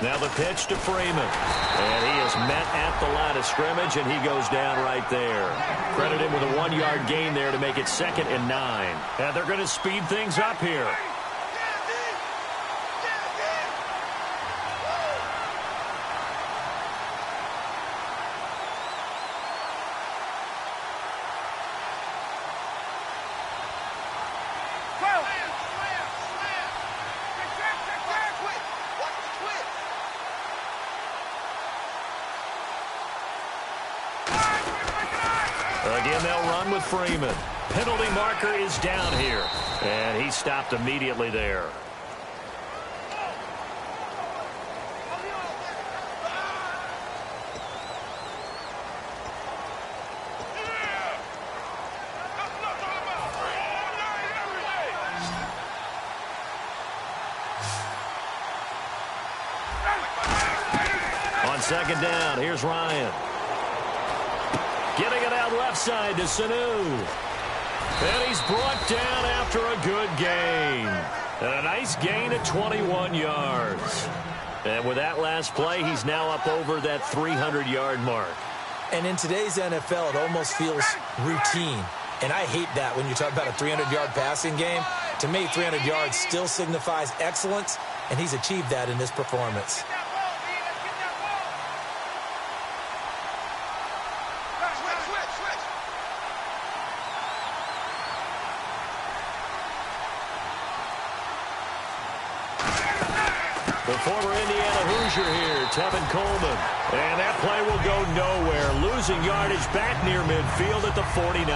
S4: Now the pitch to Freeman. And he is met at the line of scrimmage, and he goes down right there. Credit him with a 1-yard gain there to make it 2nd and 9. And they're going to speed things up here. Again, they'll run with Freeman. Penalty marker is down here. And he stopped immediately there. On second down, here's Ryan. Getting it out left side to Sanu. And he's brought down after a good gain. And a nice gain at 21 yards. And with that last play, he's now up over that 300-yard mark.
S5: And in today's NFL, it almost feels routine. And I hate that when you talk about a 300-yard passing game. To me, 300 yards still signifies excellence, and he's achieved that in this performance.
S4: The former Indiana Hoosier here, Tevin Coleman. And that play will go nowhere. Losing yardage back near midfield at the 49.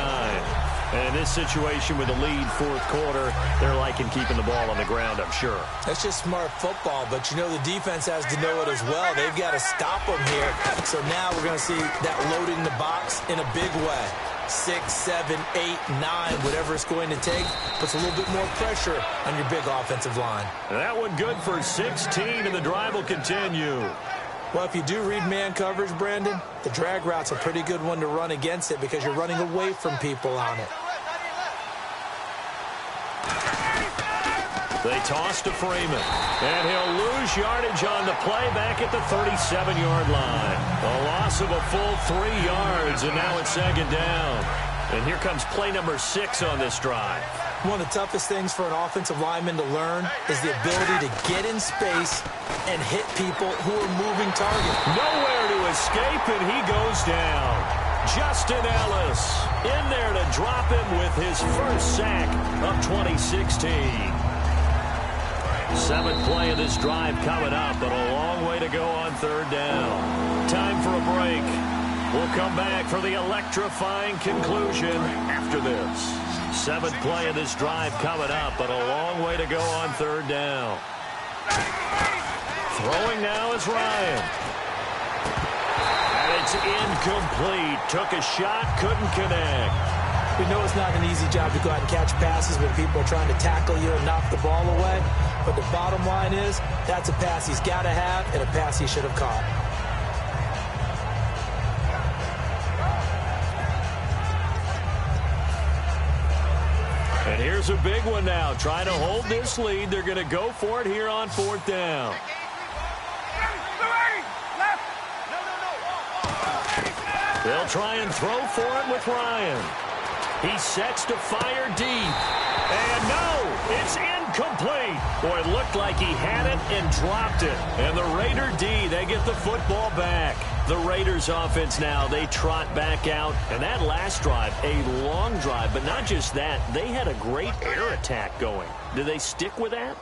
S4: And in this situation with the lead fourth quarter, they're liking keeping the ball on the ground, I'm sure. That's
S5: just smart football, but you know the defense has to know it as well. They've got to stop them here. So now we're going to see that loading the box in a big way. 6, 7, 8, 9, whatever it's going to take, puts a little bit more pressure on your big offensive line.
S4: That one good for 16, and the drive will continue.
S5: Well, if you do read man coverage, Brandon, the drag route's a pretty good one to run against it because you're running away from people on it.
S4: They toss to Freeman, and he'll lose yardage on the play back at the 37-yard line. A loss of a full 3 yards, and now it's second down. And here comes play number 6 on this drive.
S5: One of the toughest things for an offensive lineman to learn is the ability to get in space and hit people who are moving target.
S4: Nowhere to escape, and he goes down. Justin Ellis in there to drop him with his first sack of 2016. 7th play of this drive coming up, but a long way to go on third down. Time for a break. We'll come back for the electrifying conclusion after this. 7th play of this drive coming up, but a long way to go on third down. Throwing now is Ryan. And it's incomplete. Took a shot, couldn't connect.
S5: We know it's not an easy job to go out and catch passes when people are trying to tackle you and knock the ball away. But the bottom line is, that's a pass he's got to have and a pass he should have caught.
S4: And here's a big one now. Trying to hold this lead. They're going to go for it here on fourth down. They'll try and throw for it with Ryan. He sets to fire deep. And no, it's incomplete. Boy, it looked like he had it and dropped it. And the Raider D, they get the football back. The Raiders offense now, they trot back out. And that last drive, a long drive. But not just that, they had a great air attack going. Do they stick with that?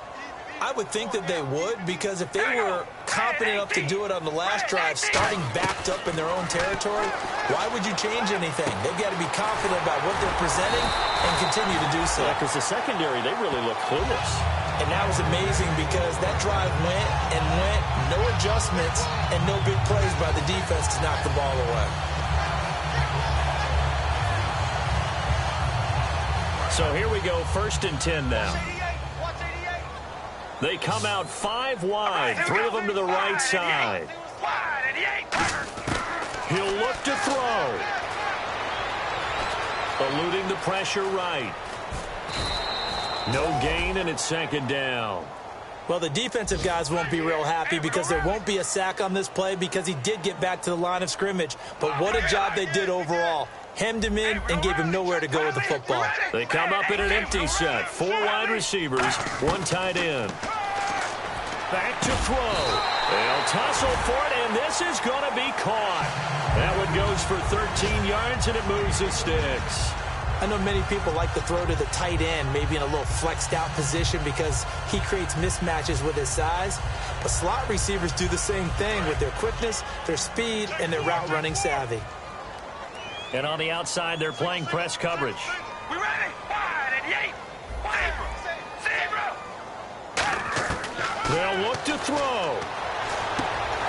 S5: I would think that they would, because if they were competent enough to do it on the last drive, starting backed up in their own territory, why would you change anything? They've got to be confident about what they're presenting and continue to do so.
S4: Yeah, because the secondary, they really look clueless.
S5: And that was amazing because that drive went and went, no adjustments, and no big plays by the defense to knock the ball away.
S4: So here we go, 1st and 10 now. They come out 5 wide, 3 of them to the right side. He'll look to throw. Eluding the pressure right. No gain, and it's second down.
S5: Well, the defensive guys won't be real happy because there won't be a sack on this play because he did get back to the line of scrimmage. But what a job they did overall. Hemmed him in and gave him nowhere to go with the football.
S4: They come up in an empty set. 4 wide receivers, 1 tight end. Back to throw. They'll tussle for it, and this is going to be caught. That one goes for 13 yards, and it moves the sticks.
S5: I know many people like to throw to the tight end, maybe in a little flexed out position because he creates mismatches with his size. But slot receivers do the same thing with their quickness, their speed, and their route running savvy.
S4: And on the outside, they're playing press coverage.
S6: We ready? Wide and eight. Zebra.
S4: They'll look to throw.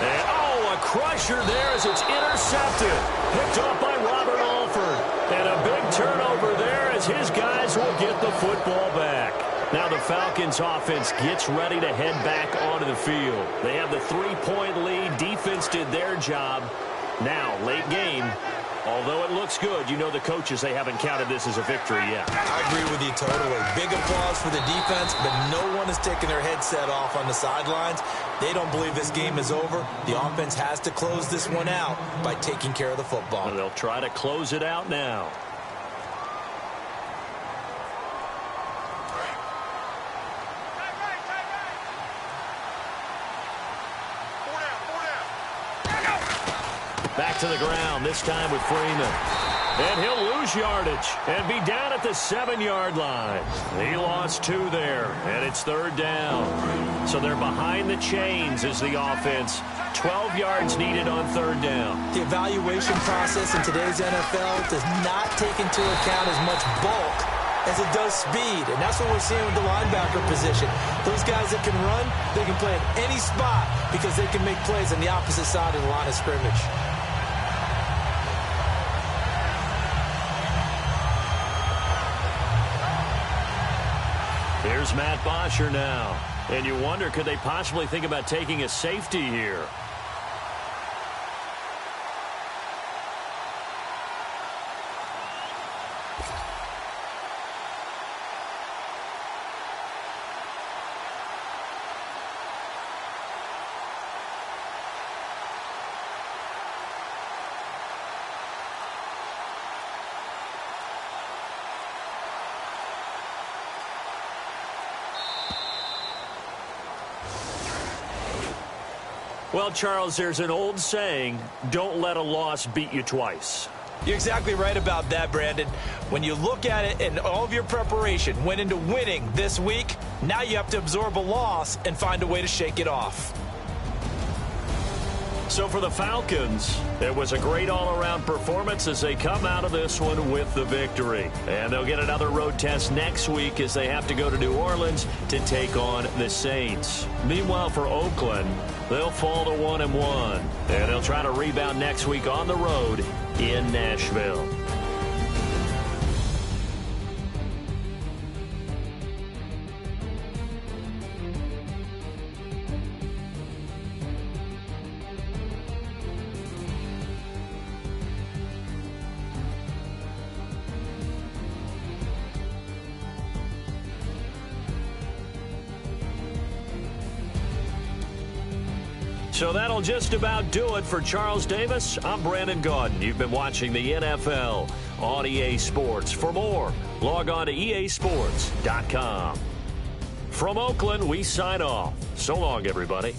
S4: And, oh, a crusher there as it's intercepted. Picked off by Robert Alford. And a big turnover there as his guys will get the football back. Now the Falcons offense gets ready to head back onto the field. They have the 3-point lead. Defense did their job. Now, late game, although it looks good, you know the coaches, they haven't counted this as a victory yet.
S5: I agree with you totally. Big applause for the defense, but no one is taking their headset off on the sidelines. They don't believe this game is over. The offense has to close this one out by taking care of the football.
S4: And they'll try to close it out now. Back to the ground, this time with Freeman. And he'll lose yardage and be down at the 7-yard line. He lost 2 there, and it's 3rd down. So they're behind the chains as the offense. 12 yards needed on 3rd down.
S5: The evaluation process in today's NFL does not take into account as much bulk as it does speed, and that's what we're seeing with the linebacker position. Those guys that can run, they can play in any spot because they can make plays on the opposite side of the line of scrimmage.
S4: Here's Matt Bosher now. And you wonder, could they possibly think about taking a safety here? Well, Charles, there's an old saying, don't let a loss beat you twice.
S5: You're exactly right about that, Brandon. When you look at it and all of your preparation went into winning this week, now you have to absorb a loss and find a way to shake it off.
S4: So for the Falcons, it was a great all-around performance as they come out of this one with the victory. And they'll get another road test next week as they have to go to New Orleans to take on the Saints. Meanwhile, for Oakland, they'll fall to 1-1. And they'll try to rebound next week on the road in Nashville. So that'll just about do it for Charles Davis. I'm Brandon Gaudin. You've been watching the NFL on EA Sports. For more, log on to easports.com. From Oakland, we sign off. So long, everybody.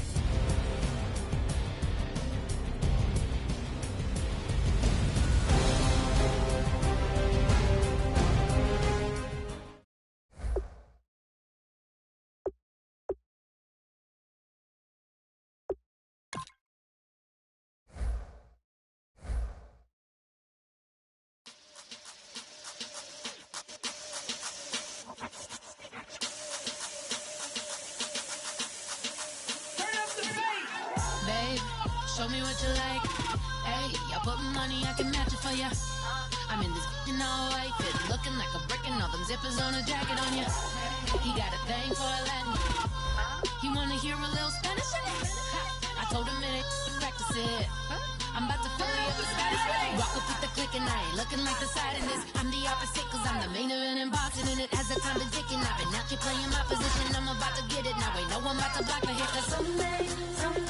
S7: Show me what you like. Hey, I put money, I can match it for ya. I'm in this all white fit, looking like a brick and all them zippers on a jacket on ya. He got a thing for a Latin. He wanna hear a little Spanish. I told him it ain't to practice it. I'm about to fill you up with Spanish. Walk up with the click and I ain't looking like the side in this. I'm the opposite cause I'm the main event in boxing and it has a time to dick and I've been out here playing my position. I'm about to get it now. Ain't no one about to block my hit cause someday tell me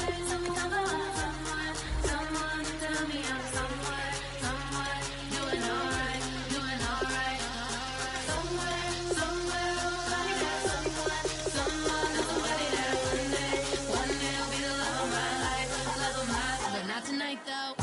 S7: tell me I'm someone doing alright. Somewhere, somebody got someone knows somebody that one day will be the love of my life, but not tonight though.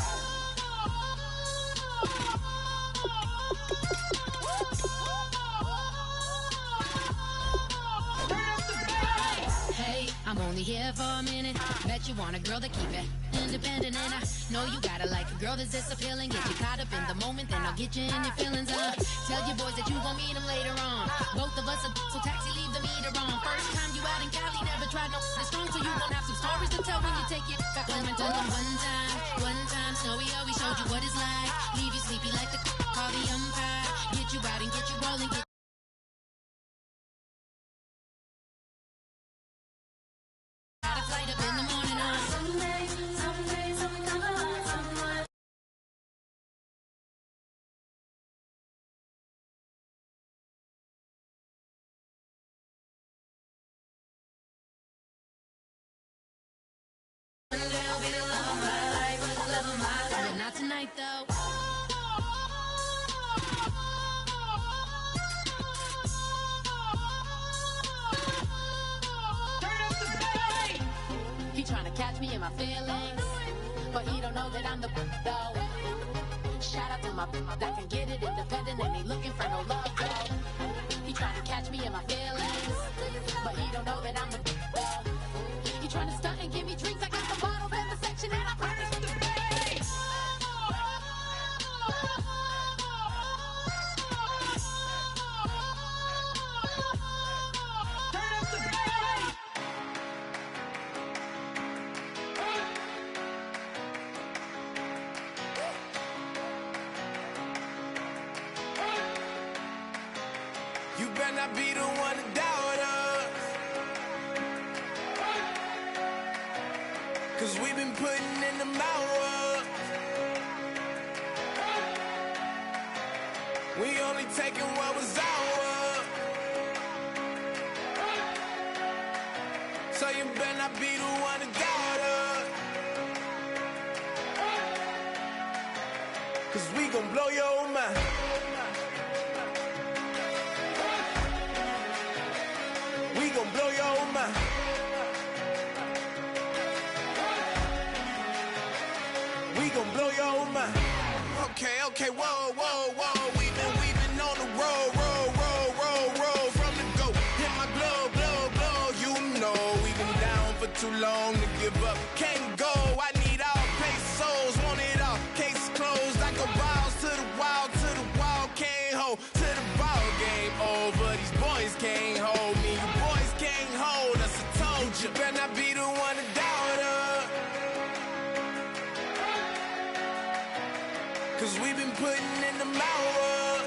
S7: Hey, I'm only here for a minute. Bet you want a girl to keep it. independent, and I know you gotta like a girl that's this appealing. Get you caught up in the moment, then I'll get you in your feelings. Tell your boys that you gon' meet them later on. Both of us are so taxi, leave the meter on. First time you out in Cali, never tried no this strong, so you gon' have some stories to tell when you take it back home and tell them one time, Snowy always showed you what it's like. Leave you sleepy like the call the umpire. Get you out and get you rolling. Got a flight up in the morning on someday, something come along somewhere. One day I'll be the love of my life, love of my life. But not tonight though. He tryna catch me in my feelings, but he don't know that I'm the though. Shout out to my that can get it independent and ain't looking for no love though. He tryna catch me in my feelings, but he don't know that I'm the though. He tryna stunt and give me drinks. I got the bottles in the section and I promise to pay.
S1: You better not be the one to doubt us, 'cause we've been putting in the hours. We only taking what was ours, so you better not be the one to doubt us, 'cause we gon' blow your mind. We gon' blow your mind. We gon' blow your mind. Okay, whoa. We've been on the road from the go. Hit my glow. You know we've been down for too long to give up. Can't go. I need all pesos, want it all. Case closed. I go balls to the wall, can't hold to the ball game over. These boys can't hold me. You boys can't hold us. I told you. Better not be the one to doubt us, 'cause we've been putting in the hours.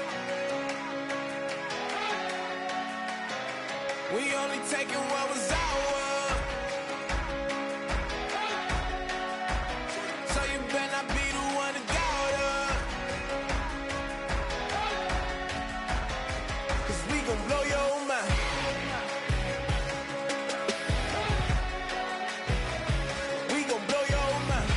S1: We only taking what was ours, so you better not be the one to doubt us, 'cause we gon' blow your mind. We gon' blow your mind.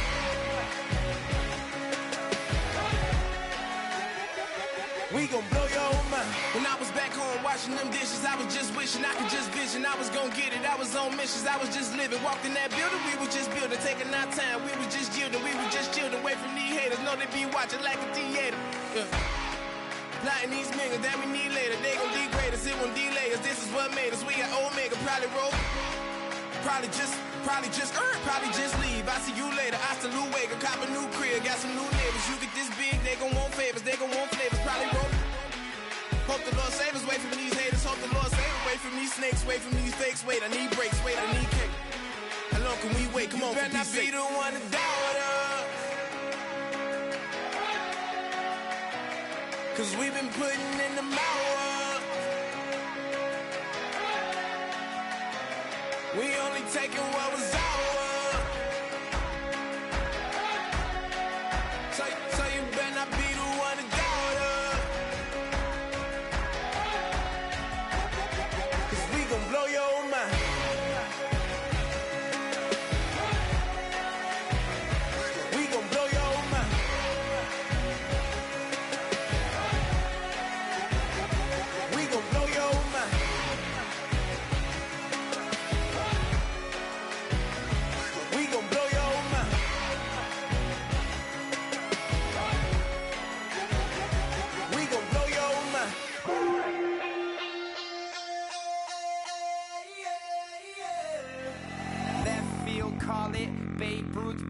S1: We gon' blow your mind. When I was back home washing them dishes, I was just wishing I could just vision. I was gon' get it. I was on missions. I was just living. Walked in that building, we was just building, taking our time. We was just yielding. We was just chilling away from these haters. Know they be watching like a theater. Yeah. Plotting these niggas that we need later. They gon' degrade us. It won't delay us. This is what made us. We got Omega. Probably roll. Probably just leave. I see you later. I salute Wega. Cop a new crib. Got some new neighbors. You get this big, they gon' want favors. They gon' want flavors. Probably roll. Hope the Lord save us. Wait from these haters. Hope the Lord save us. Wait from these snakes. Wait from these fakes. Wait, I need breaks. Wait, I need cake. How long can we wait? Come on, for peace sake. You better not be the one to doubt us, 'cause we've been putting in the hours. We only taking what was ours, so you better not be the one to doubt us, 'cause we gon' blow your mind. We gon' blow your mind. We gon' blow your mind.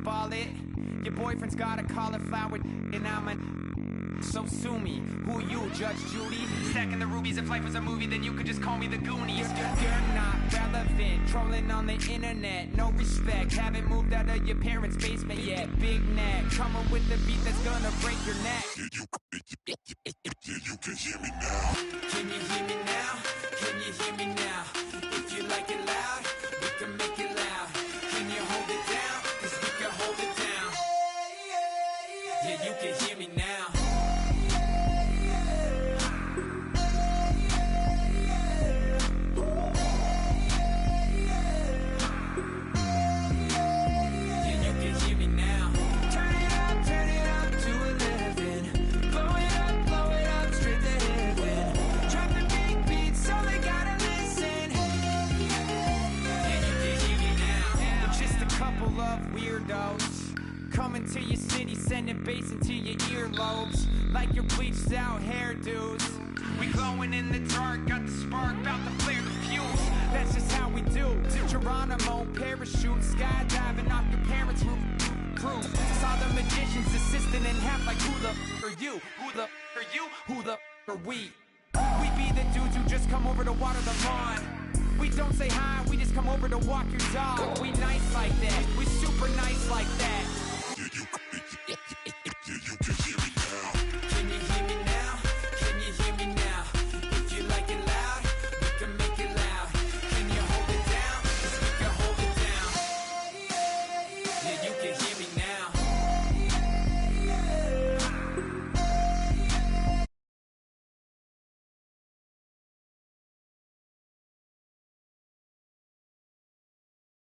S2: ball it. Your boyfriend's got a cauliflower, and I'm a. So sue me. Who you, Judge Judy? Stacking the rubies. If life was a movie, then you could just call me the Goonies. You're not relevant. Trolling on the internet. No respect. Haven't moved out of your parents' basement yet. Big neck. Coming with the beat that's gonna break your neck.
S1: You can hear me now.
S2: Can you hear me now? Can you hear me now? If you like it loud, we can make it loud. Can you hold it down? 'Cause we can hold it down. Yeah, you can hear me now. Yeah, you can hear me now. Turn it up to 11. Blow it up straight to heaven. Drop the big beats so they gotta listen. Yeah, you can hear me now. We're just a couple of weirdos coming to your city, sending bass into your earlobes like your bleached out hairdos. We glowing in the dark, got the spark, about to flare the fuse. That's just how we do. Geronimo, parachute, skydiving off your parents' roof. Crew, saw the magician's assistant in half like who the are you? Who the are you? Who the are we? We be the dudes who just come over to water the lawn. We don't say hi, we just come over to walk your dog. We nice like that, we super nice like that.